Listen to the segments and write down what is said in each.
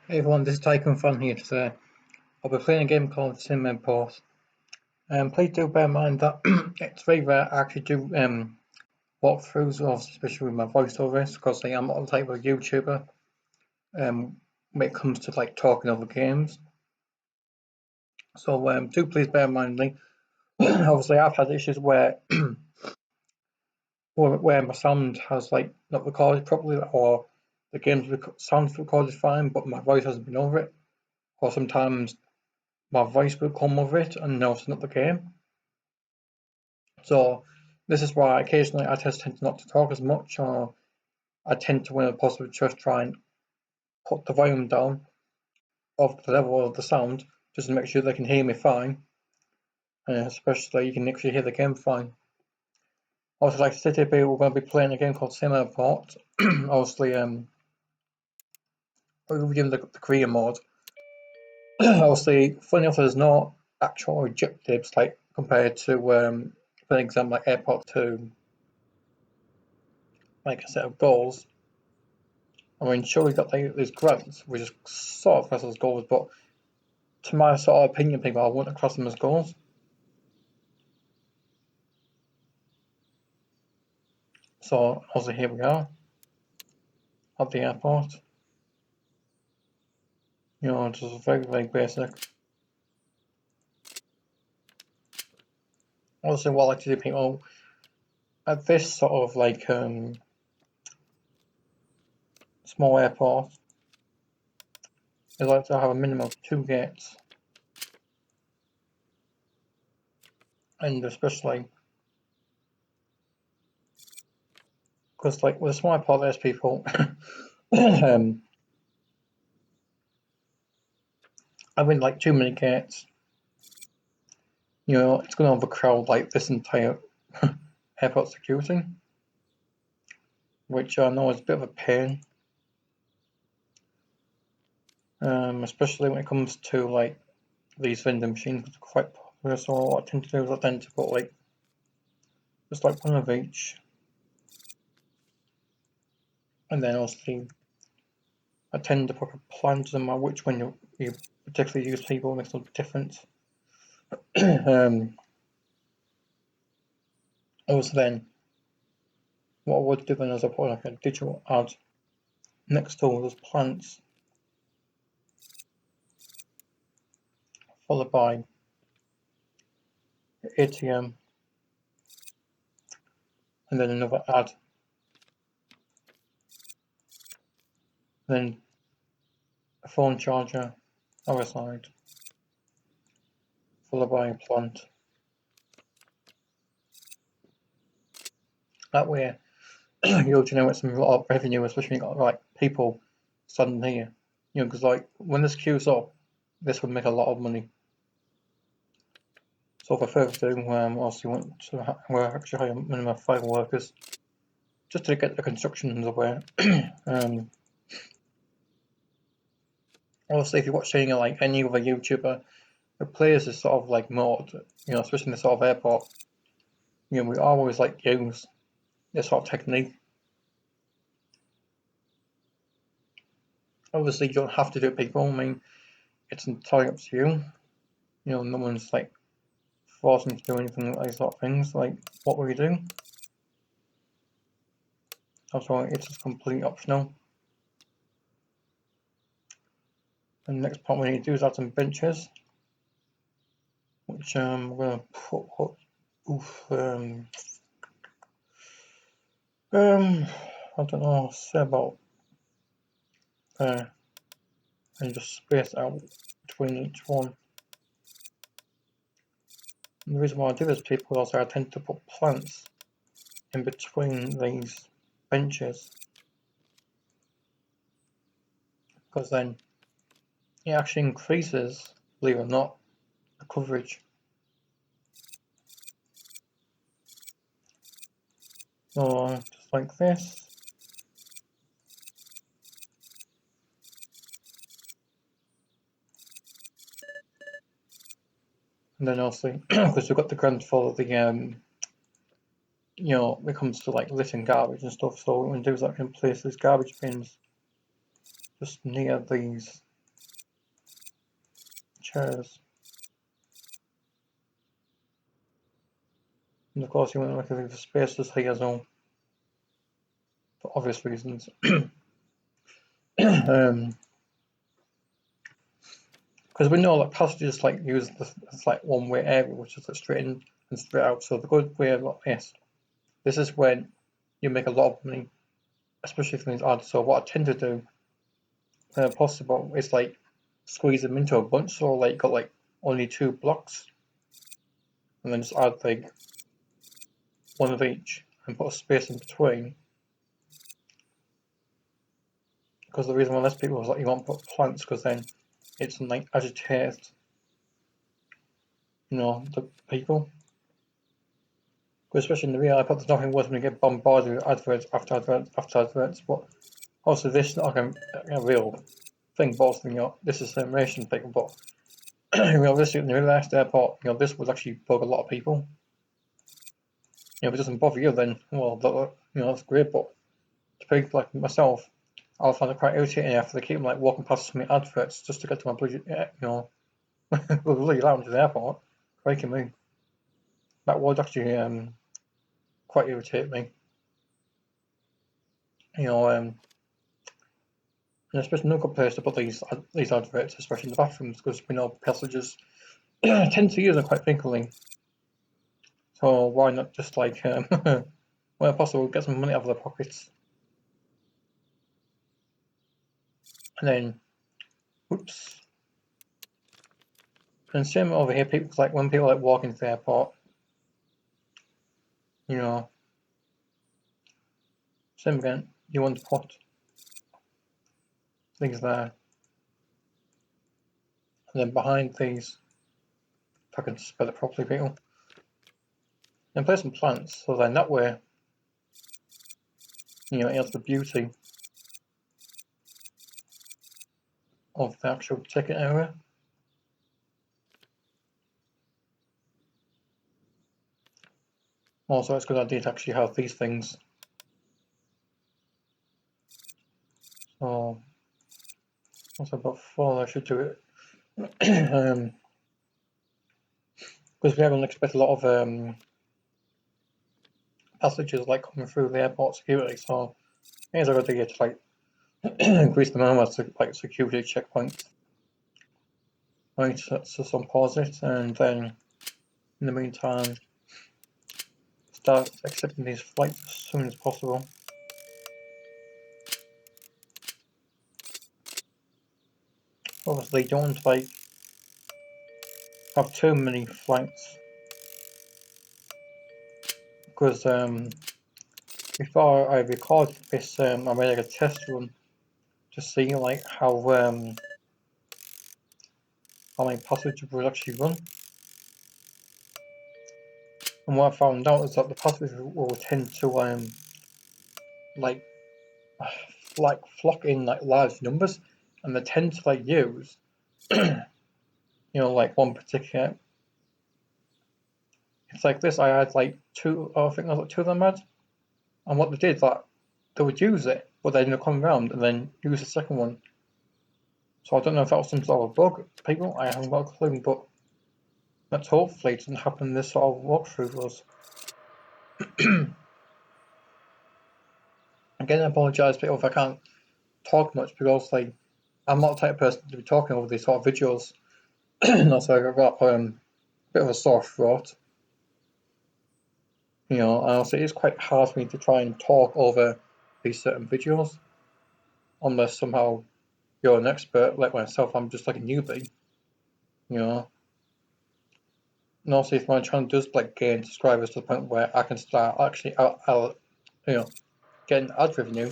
Hey everyone, this is Tycoon Fun here today. I'll be playing a game called simairport. Please do bear in mind that it's very rare I actually do walkthroughs, especially with my voiceovers, because I am not the type of YouTuber when it comes to like talking over games. So do please bear in mind, like, obviously I've had issues where where my sound has like not recorded properly, or the game's sound recorded fine, but my voice hasn't been over it, or sometimes my voice will come over it and no, it's not the game. So this is why occasionally I just tend not to talk as much, or I tend to, when possible, just try and put the volume down of the level of the sound, just to make sure they can hear me fine, and especially you can actually hear the game fine. Also, like I said, today we're going to be playing a game called simairport. Obviously, we're using the Korean mode. Obviously, funny enough, there's no actual objectives like compared to, for example, like Airport 2, like a set of goals. I mean, surely that these grants, which is sort of classed as goals, but to my sort of opinion, people, I wouldn't class them as goals. So, obviously, here we are at the airport. You know, just very, very basic. Also, what I like to do, people, at this sort of like small airport, I like to have a minimum of 2 gates, and especially because, like, with a small airport, there's people. Having like too many gates, you know, it's going to overcrowd like this entire airport security, which I know is a bit of a pain. Especially when it comes to like these vending machines, which are quite popular. So what I tend to do is I tend to put like just like one of each, and then obviously I tend to put a plan to them which one you particularly use, people makes a difference. Also then what I would do then is I put like a digital ad next to all those plants, followed by ATM, and then another ad, then a phone charger other side, followed by a plant. That way you'll generate some lot of revenue, especially when you've got like people standing here. You know, because like when this queues up, this would make a lot of money. So for further ado, also want to we're actually hire a minimum of 5 workers just to get the construction underway. Also, if you watch any like any other YouTuber who plays this sort of like mode, you know, especially in this sort of airport, you know, we always like use this sort of technique. Obviously, you don't have to do it, people. I mean, it's entirely up to you. You know, no one's like forcing to do anything like these sort of things. Like, what will you do? Also, it's just completely optional. And the next part we need to do is add some benches, which we're gonna put. I don't know, say about there, and just space out between each one. And the reason why I do this, people, also I tend to put plants in between these benches, because then it actually increases, believe it or not, the coverage. So just like this. And then also, because we've got the grant for the you know, when it comes to like lifting garbage and stuff, so what we can do is I can place these garbage bins just near these chairs. And of course you want to make the spaces here as well, for obvious reasons. Because we know that passages like use this like one-way area, which is like straight in and straight out. So the good way about this is when you make a lot of money, especially from these ads. So what I tend to do, when possible, is like squeeze them into a bunch. So like got like only 2 blocks, and then just add like one of each and put a space in between. Because the reason why less people is like you won't put plants, because then it's like agitates, the people. Because especially in the real iPod, there's nothing worse when you get bombarded with adverts after adverts after adverts. But also this is not like a real thing, but this is a simulation thing. But realistically, in the real airport, this would actually bug a lot of people. If it doesn't bother you, then well, that's great. But to people like myself, I'll find it quite irritating after they keep like walking past so many adverts just to get to my bloody, bloody lounge at the airport. Breaking me. That would actually quite irritate me. And especially no good place to put these adverts, especially in the bathrooms, because we know passengers tend to use them quite frequently. So why not just like, where possible, get some money out of their pockets. And then, whoops. And same over here, when people like walk into the airport, same again, you want to put things there. And then behind these, if I can spell it properly, people, and place some plants, so then that way, it adds the beauty of the actual ticket area. Also, it's a good idea to actually have these things. So, what's about 4? I should do it. Because we haven't expect a lot of passengers like coming through the airport security. So, here's a good idea to like increase the number of like security checkpoints. Right, so some pause it, and then in the meantime, start accepting these flights as soon as possible. Obviously, don't like have too many flights, because before I recorded this, I made like a test run to see like how many passengers would actually run. And what I found out is that the passengers will tend to like flock in like large numbers, and they tend to like use like one particular. It's like this. I had like 2, I think I was like 2 of them had, and what they did, that they would use it, but then they'd come around and then use the second one. So I don't know if that was some sort of bug, people. I haven't got a clue, but let's hopefully it doesn't happen in this sort of walkthrough for us. Again, I apologise, people, if I can't talk much, because like I'm not the type of person to be talking over these sort of videos. So I've got a bit of a sore throat. And also it is quite hard for me to try and talk over these certain videos, unless somehow you're an expert like myself. I'm just like a newbie, And also, if my channel does like gain subscribers to the point where I can start actually, I'll getting ad revenue,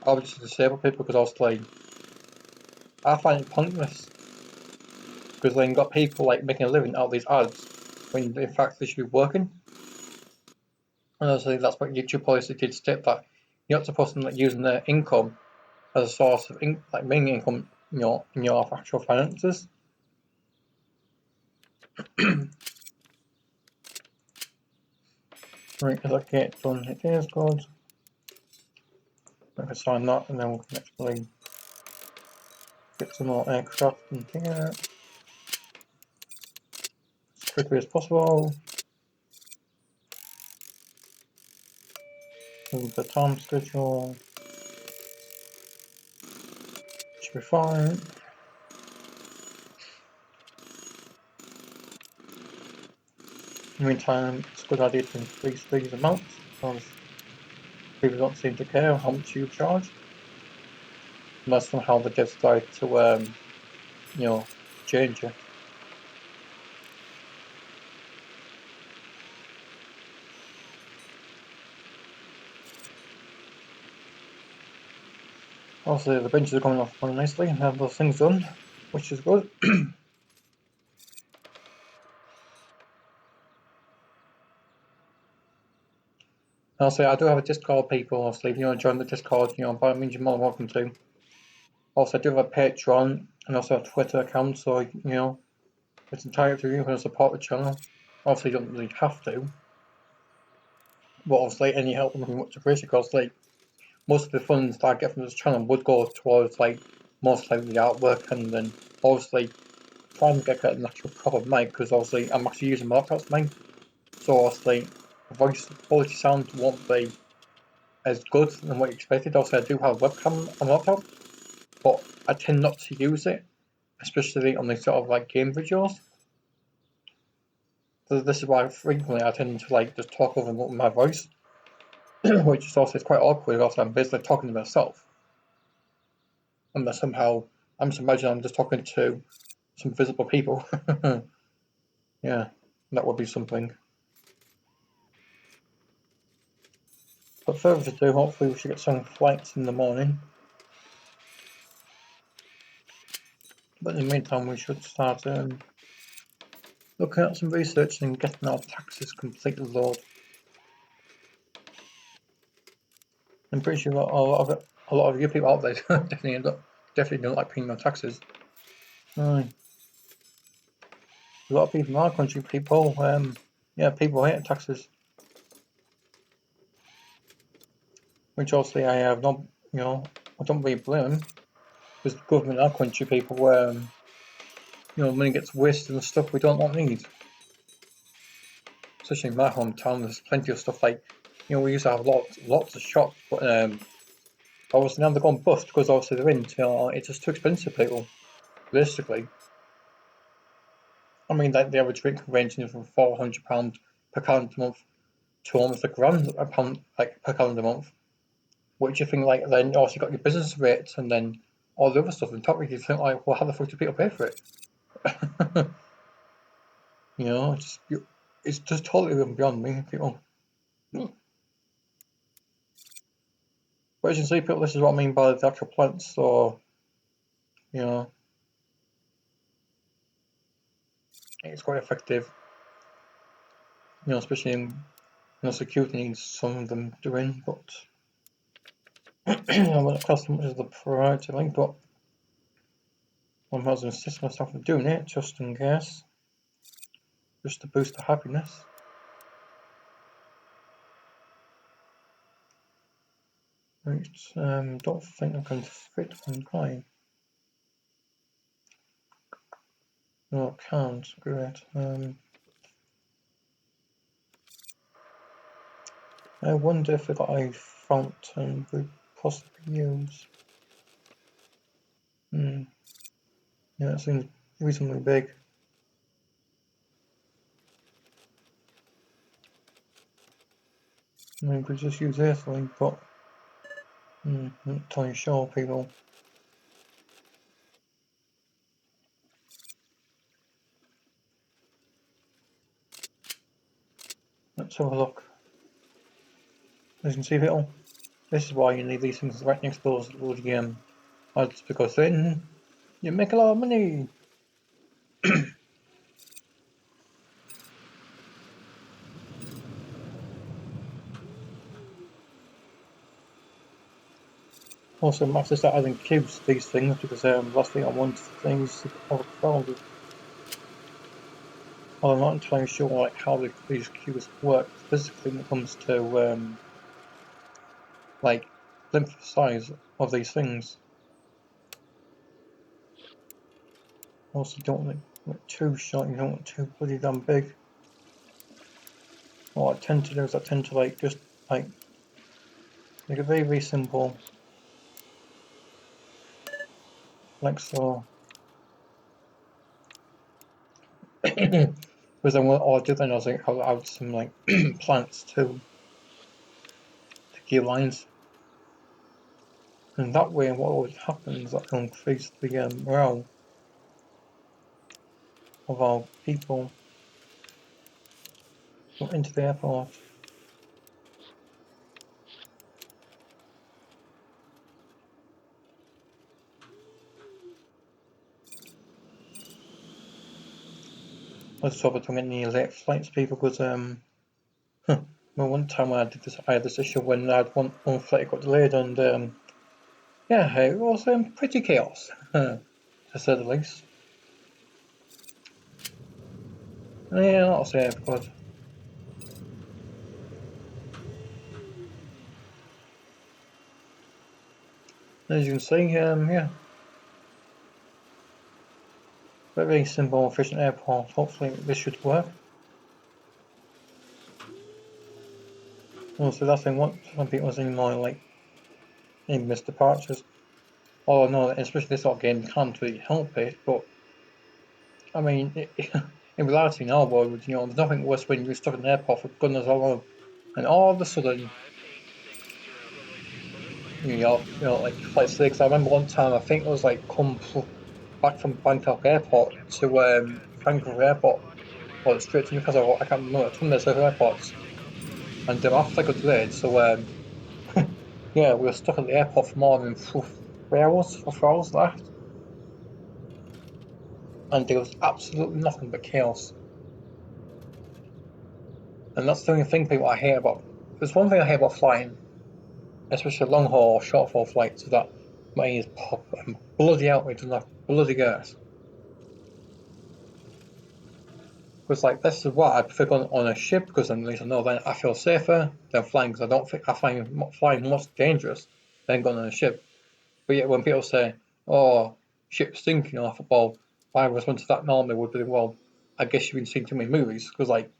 I'll just disable people, because obviously I find it pointless, because then you've got people like making a living out of these ads when in fact they should be working. And obviously that's what YouTube policy did state, that you're not supposed to like using their income as a source of like main income in your actual finances. Right, as I get done, it is good. I can sign that, and then we can actually get some more aircraft in here. quickly as possible. Move the time schedule. Should be fine. In the meantime, it's a good idea to increase these amounts because people don't seem to care how much you charge. Unless somehow they decide to, you know, change it. Also, the benches are coming off quite nicely and have those things done, which is good. Also, I do have a Discord, people. Obviously, if you want to join the Discord, by all means, you're more than welcome to. Also, I do have a Patreon and also a Twitter account, so, it's entirely up to you if you want to support the channel. Obviously, you don't really have to. But obviously, any help would be much appreciated because, most of the funds that I get from this channel would go towards, most likely the artwork and then, obviously, trying to get an actual proper mic because, obviously, I'm actually using my laptop's mic. So, obviously, the voice quality sound won't be as good than what you expected. Also, I do have a webcam on my laptop, but I tend not to use it, especially on these sort of game videos. So this is why frequently I tend to just talk over my voice, which is also quite awkward because I'm basically talking to myself. And somehow I'm just imagining I'm just talking to some visible people. Yeah, that would be something. But further ado, hopefully we should get some flights in the morning. But in the meantime, we should start looking at some research and getting our taxes completely lowered. I'm pretty sure a lot of you people out there definitely don't like paying their taxes. Right. A lot of people in our country, people hate taxes. Which obviously I have not, I don't really blame them. Because the government in our country, people, money gets wasted and stuff we don't need. Especially in my hometown, there's plenty of stuff we used to have lots of shops, but obviously now they're gone bust because obviously they're in, it's just too expensive, people, realistically. I mean, the average drink ranging from £400 per calendar month to almost £1,000 a pound, per calendar month. Which you think, then also you got your business rates and then all the other stuff on top of you think, well, how the fuck do people pay for it? It's just totally beyond me, people. But as you can see, people, this is what I mean by the actual plants, so, it's quite effective, especially in, security needs some of them doing, but I won't cost as much as the priority link, but I might as well insist myself on doing it, just in case, just to boost the happiness. Right, don't think I can fit one guy. No, I can't. Great. I wonder if I got a fountain we possibly use. Yeah, it seems reasonably big. Maybe we could just use this one, but I'm not entirely sure, people. Let's have a look. As you can see, people, this is why you need these things right next door to the ads, because then you make a lot of money. Also, I have to start adding cubes to these things because last thing I want things overcrowded. Well, I'm not entirely sure how these cubes work physically when it comes to length size of these things. Also, don't want it too short, you don't want it too bloody damn big. What I tend to do is I tend to like just like make it very simple, like so. Because then what I'll do then is like I'll add some like plants to the gear lines, and that way what always happens is that will increase the morale of our people into the airport. Let's hope I don't get any late flights, people, because well, one time when I had this issue when I had one flight got delayed, and yeah, it was pretty chaos, to say the least. Yeah, not say it, because as you can see, yeah, very simple, efficient airport. Hopefully, this should work. Also, that's thing. What some people are saying more like in missed departures. Oh no, especially this sort of game can't really help it, but I mean, in reality, in our world, there's nothing worse when you're stuck in an airport for goodness alone, and all of a sudden, like flight 6. I remember one time, I think it was like come back from Bangkok Airport to Frankfurt Airport, or straight to Newcastle. I can't remember. It's one of those airports, and after I got delayed, so yeah, we were stuck at the airport for more than 3 hours, 4 hours left, and there was absolutely nothing but chaos. And that's the only thing people I hate about. There's one thing I hate about flying, especially long haul or short haul flights, is that my ears pop and bloody out with enough bloody gas. Because like this is why I prefer going on a ship, because then at least I know then I feel safer than flying, because I don't think I find flying much dangerous than going on a ship. But yet when people say, "Oh, ship's sinking," I thought, well, my response to that normally would be, well, I guess you've been seeing too many movies, because like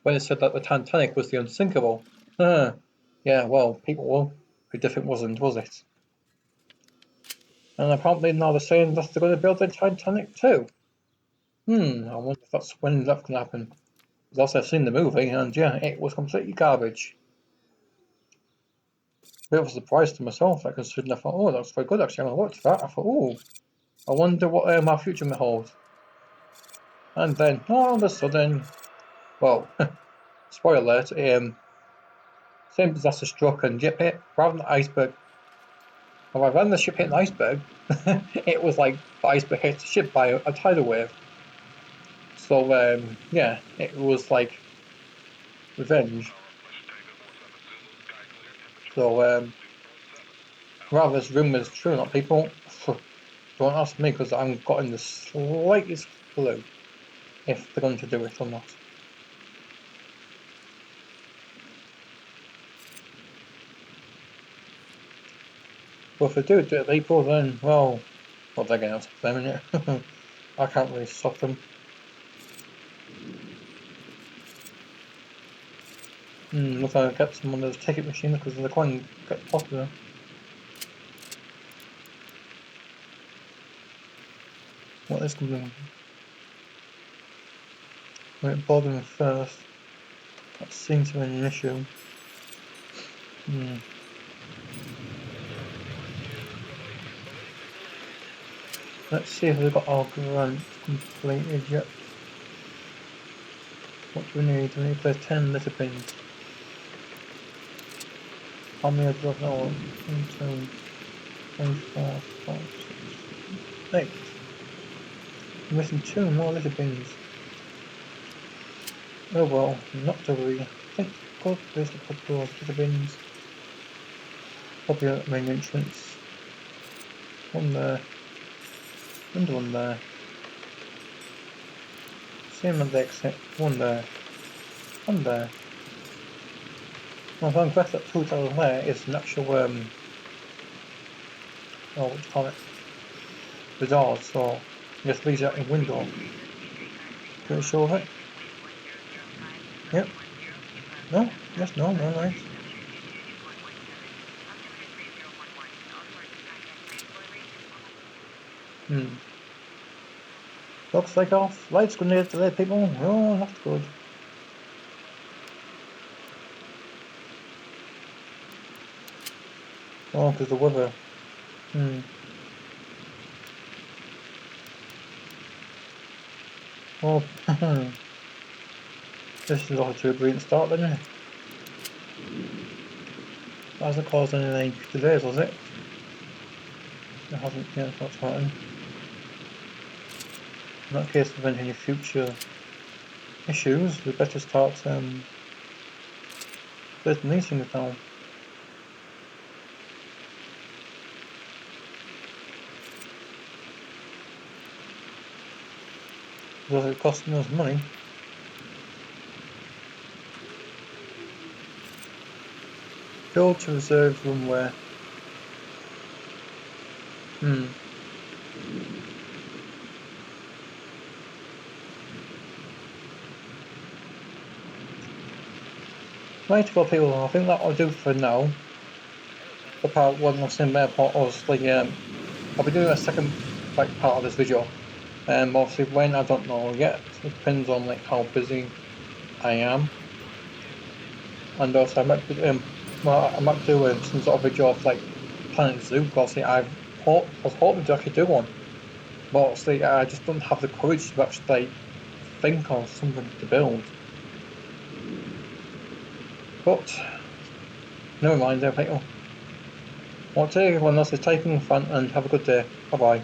when it said that the Titanic was the unsinkable, yeah, well, people will be different, wasn't, was it? And apparently now they're saying that they're going to build the Titanic too. I wonder if that's when that's going to happen. Because I've seen the movie, and yeah, it was completely garbage. Bit of a surprise to myself, like considering I thought, oh, that's very good actually. I watched that. I thought, oh, I wonder what my future may hold. And then all of a sudden, well, spoiler alert, same disaster struck, and yep, rather than the iceberg, well, rather than the ship hitting the iceberg, it was like the iceberg hit the ship by a tidal wave. So yeah, it was like revenge. So rather this rumour is true or not, people, don't ask me because I haven't gotten the slightest clue if they're going to do it or not. But if they do it, people, then, well, they're going to have to blame it. I can't really stop them. Look, I get some of those ticket machines because they're quite popular. What is going to be board them first? That seems to be an issue. Let's see if they've got our grant completed yet. What do we need? We need those 10 litter bins. How many do I have now? 1, 2, 3, 4, 5, 6, 8. I'm missing 2 more litter bins. Oh well, not to worry. I think there's a couple of litter bins. Probably at the main entrance. One there. And one there. Same at the exit. One there. One there. Well, I'm glad that 2 down there is an actual oh, what do you call it? Bazaar, so Yes, leaves out in window. Pretty sure of it. Yep. No? Yes, no, nice. Looks like our flight's gonna get delayed, people. Oh, that's good. Oh, because the weather. Oh, this is off to a brilliant start, isn't it? That hasn't caused any delays, has it? It hasn't, yeah, that's fine. In that case, to prevent any future issues, we better start placing these things down. Because it's costing us money. Go to reserved runway. Right, well, people, I think that'll do for now. For part one of simairport, obviously, I'll be doing a second part of this video. Obviously, when I don't know yet. It depends on like how busy I am, and also I might do, I might do some sort of video of like Planet Zoo. Obviously, I was hoping to actually do one, but obviously I just don't have the courage to actually think of something to build. But never mind, there, people. Well, today everyone else is Tycoon fun and have a good day. Bye bye.